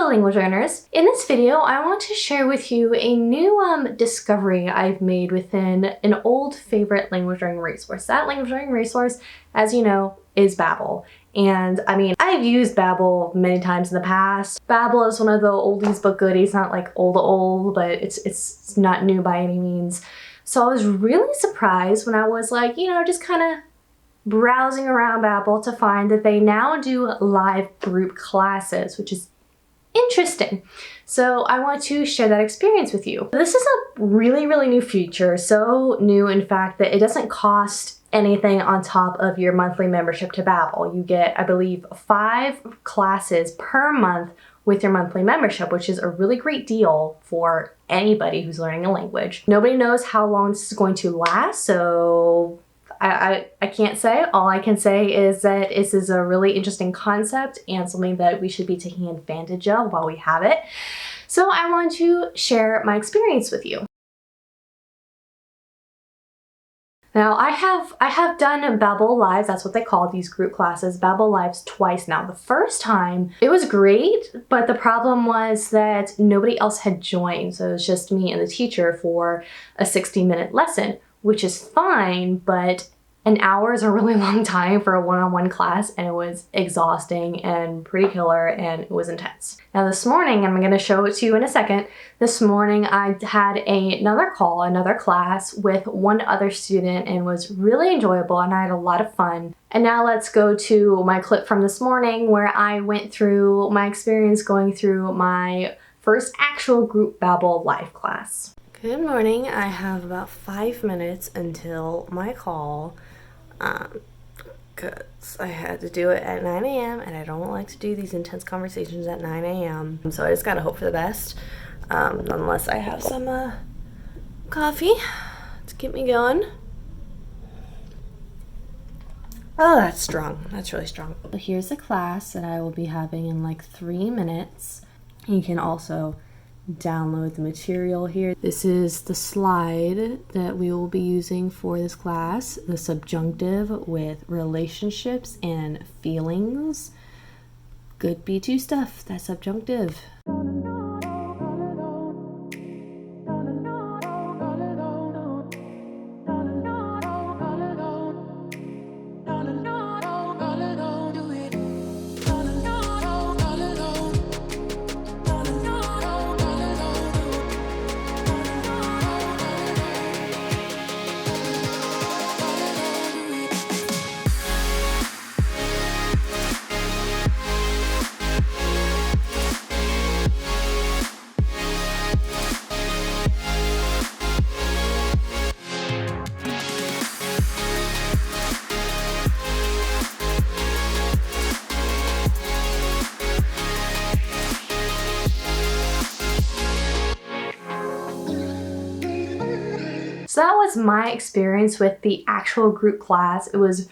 Hello language learners! In this video, I want to share with you a new discovery I've made within an old favorite language learning resource. That language learning resource, as you know, is Babbel. And I mean, I've used Babbel many times in the past. Babbel is one of the oldies but goodies, not like old, but it's not new by any means. So I was really surprised when I was like, just kind of browsing around Babbel to find that they now do live group classes, which is interesting. So I want to share that experience with you. This is a really new feature, so new in fact that it doesn't cost anything on top of your monthly membership to Babbel. You get, I believe, 5 classes per month with your monthly membership, which is a really great deal for anybody who's learning a language. Nobody knows how long this is going to last, so I can't say. All I can say is that this is a really interesting concept and something that we should be taking advantage of while we have it. So I want to share my experience with you. Now I have done Babbel Lives, that's what they call these group classes, Babbel Lives twice now. The first time, it was great, but the problem was that nobody else had joined. So it was just me and the teacher for a 60-minute lesson, which is fine, but an hour is a really long time for a one-on-one class, and it was exhausting and pretty killer, and it was intense. Now this morning, I'm gonna show it to you in a second. This morning I had another class with one other student, and was really enjoyable, and I had a lot of fun. And now let's go to my clip from this morning where I went through my experience going through my first actual group Babbel live class. Good morning. I have about 5 minutes until my call. Because I had to do it at 9 a.m. and I don't like to do these intense conversations at 9 a.m. So I just gotta hope for the best, unless I have some coffee to get me going. Oh, that's strong. That's really strong. So here's the class that I will be having in like 3 minutes. You can also download the material here. This is the slide that we will be using for this class, the subjunctive with relationships and feelings. Good B2 stuff, that subjunctive. So that was my experience with the actual group class. It was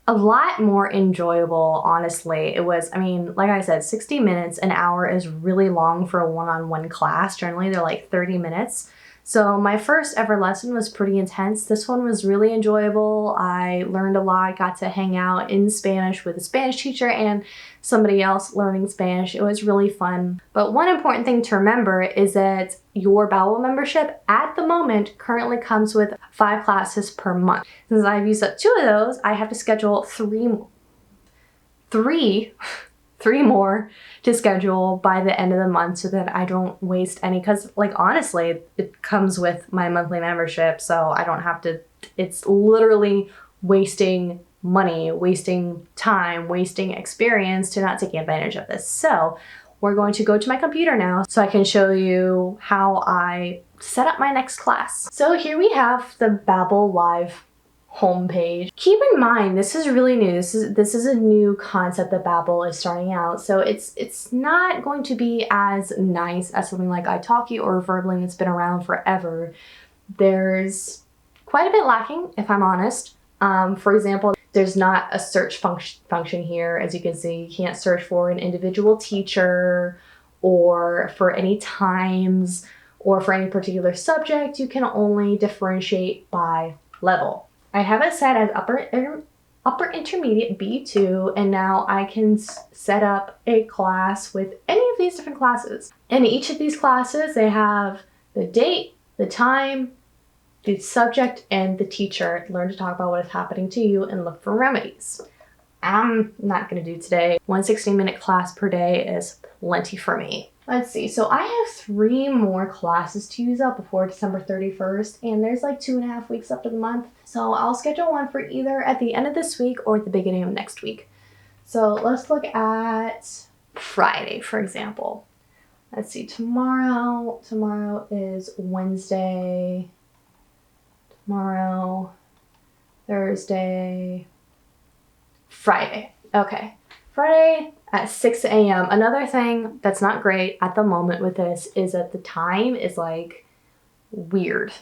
a lot more enjoyable, honestly. It was, I mean, like I said, 60 minutes, an hour is really long for a one-on-one class. Generally, they're like 30 minutes. So my first ever lesson was pretty intense. This one was really enjoyable. I learned a lot, got to hang out in Spanish with a Spanish teacher and somebody else learning Spanish. It was really fun. But one important thing to remember is that your Babbel membership at the moment currently comes with 5 classes per month. Since I've used up 2 of those, I have to schedule three more to schedule by the end of the month so that I don't waste any, because like honestly it comes with my monthly membership, so I don't have to, it's literally wasting money, wasting time, wasting experience to not take advantage of this. So we're going to go to my computer now so I can show you how I set up my next class. So here we have the Babbel Live homepage. Keep in mind, this is really new. This is a new concept that Babbel is starting out. So it's not going to be as nice as something like italki or Verbally that's been around forever. There's quite a bit lacking, if I'm honest. For example, there's not a search function here. As you can see, you can't search for an individual teacher or for any times or for any particular subject. You can only differentiate by level. I have it set as upper upper intermediate B2, and now I can set up a class with any of these different classes. In each of these classes, they have the date, the time, the subject, and the teacher. Learn to talk about what is happening to you and look for remedies. I'm not gonna do today. 1 60-minute class per day is plenty for me. Let's see, so I have 3 more classes to use up before December 31st, and there's like 2.5 weeks left of the month. So I'll schedule one for either at the end of this week or at the beginning of next week. So let's look at Friday, for example. Let's see, tomorrow is Wednesday, tomorrow, Thursday, Friday. Okay, Friday at 6 a.m. Another thing that's not great at the moment with this is that the time is like weird.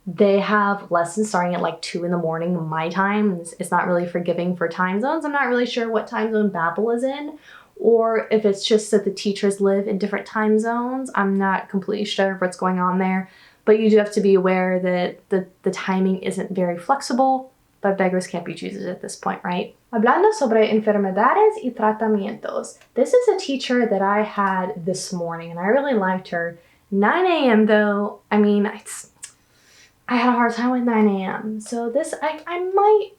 They have lessons starting at like 2 in the morning, my time. It's not really forgiving for time zones. I'm not really sure what time zone Babbel is in, or if it's just that the teachers live in different time zones. I'm not completely sure of what's going on there, but you do have to be aware that the timing isn't very flexible, but beggars can't be choosers at this point, right? Hablando sobre enfermedades y tratamientos. This is a teacher that I had this morning, and I really liked her. 9 a.m. though, I mean, I had a hard time with 9 a.m. So this, I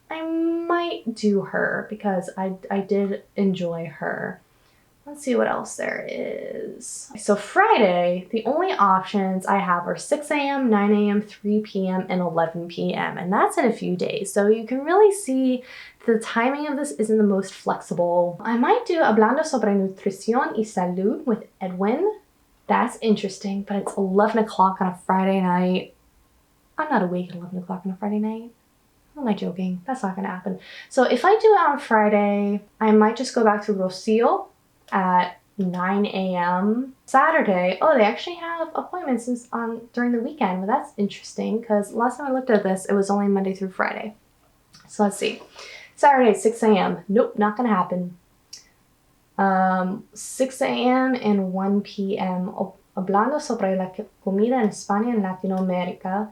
might do her because I did enjoy her. Let's see what else there is. So Friday, the only options I have are 6 a.m., 9 a.m., 3 p.m., and 11 p.m. And that's in a few days. So you can really see the timing of this isn't the most flexible. I might do Hablando sobre nutrición y salud with Edwin. That's interesting, but it's 11 o'clock on a Friday night. I'm not awake at 11 o'clock on a Friday night. Who am I joking? That's not gonna happen. So if I do it on Friday, I might just go back to Rocio at 9 a.m. Saturday, oh, they actually have appointments during the weekend. Well, that's interesting because last time I looked at this, it was only Monday through Friday. So let's see. Saturday, 6 a.m. Nope, not gonna happen. 6 a.m. and 1 p.m. Hablando sobre la comida en España and Latinoamérica.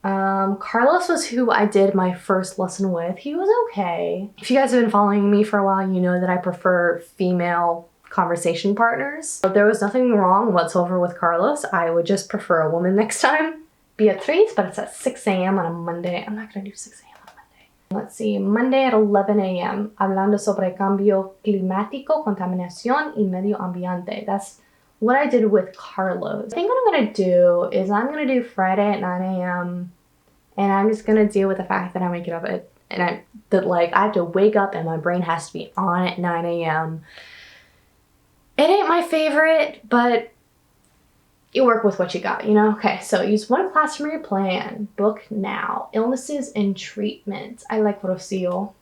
Carlos was who I did my first lesson with. He was okay. If you guys have been following me for a while, you know that I prefer female conversation partners. There was nothing wrong whatsoever with Carlos. I would just prefer a woman next time. Beatriz, but it's at 6 a.m. on a Monday. I'm not gonna do 6 a.m. on Monday. Let's see, Monday at 11 a.m. Hablando sobre cambio climático, contaminación y medio ambiente. That's what I did with Carlos. I think what I'm gonna do is I'm gonna do Friday at 9 a.m. and I'm just gonna deal with the fact that I'm waking up at, I have to wake up and my brain has to be on at 9 a.m. It ain't my favorite, but you work with what you got, you know? Okay, so use one class from your plan. Book now. Illnesses and treatment. I like Rocio.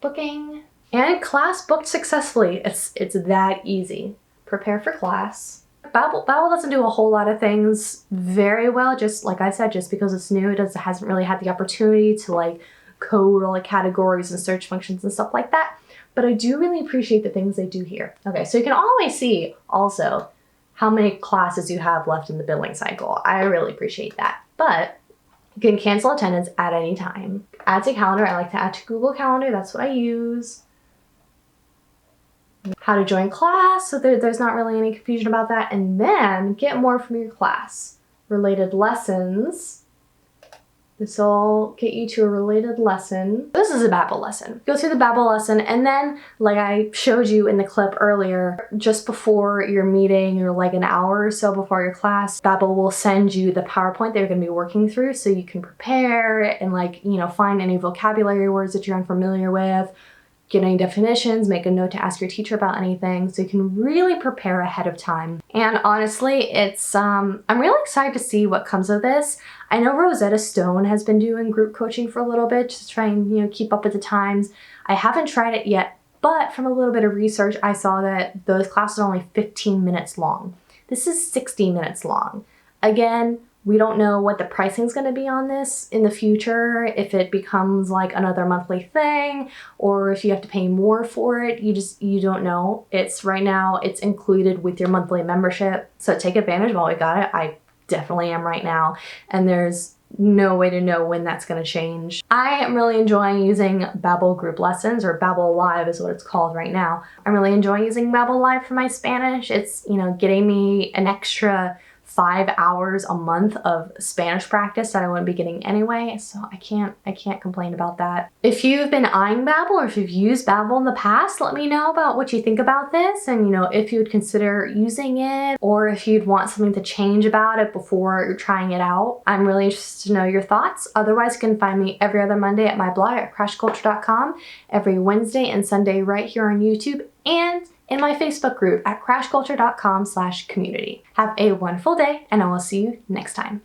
Booking. And class booked successfully. It's that easy. Prepare for class. Babbel doesn't do a whole lot of things very well, just like I said, just because it's new, it hasn't really had the opportunity to like code all the categories and search functions and stuff like that. But I do really appreciate the things they do here. Okay, so you can always see also how many classes you have left in the billing cycle. I really appreciate that. But you can cancel attendance at any time. Add to calendar. I like to add to Google Calendar. That's what I use. How to join class, so there's not really any confusion about that. And then get more from your class. Related lessons. This will get you to a related lesson. This is a Babbel lesson. Go through the Babbel lesson, and then, like I showed you in the clip earlier, just before your meeting or like an hour or so before your class, Babbel will send you the PowerPoint they're gonna be working through so you can prepare and like, you know, find any vocabulary words that you're unfamiliar with, get any definitions, make a note to ask your teacher about anything, so you can really prepare ahead of time. And honestly, it's I'm really excited to see what comes of this. I know Rosetta Stone has been doing group coaching for a little bit, just trying, you know, keep up with the times. I haven't tried it yet, but from a little bit of research, I saw that those classes are only 15 minutes long. This is 60 minutes long. Again, we don't know what the pricing is going to be on this in the future, if it becomes like another monthly thing, or if you have to pay more for it. You don't know. It's right now, it's included with your monthly membership. So take advantage while we got it. I definitely am right now. And there's no way to know when that's going to change. I am really enjoying using Babbel group lessons, or Babbel Live is what it's called right now. I'm really enjoying using Babbel Live for my Spanish. It's, you know, getting me an extra 5 hours a month of Spanish practice that I wouldn't be getting anyway, so I can't complain about that. If you've been eyeing Babbel, or if you've used Babbel in the past, let me know about what you think about this, and you know, if you would consider using it, or if you'd want something to change about it before you're trying it out. I'm really interested to know your thoughts. Otherwise, you can find me every other Monday at my blog at crashculture.com, every Wednesday and Sunday right here on YouTube, and in my Facebook group at crashculture.com/community. Have a wonderful day, and I will see you next time.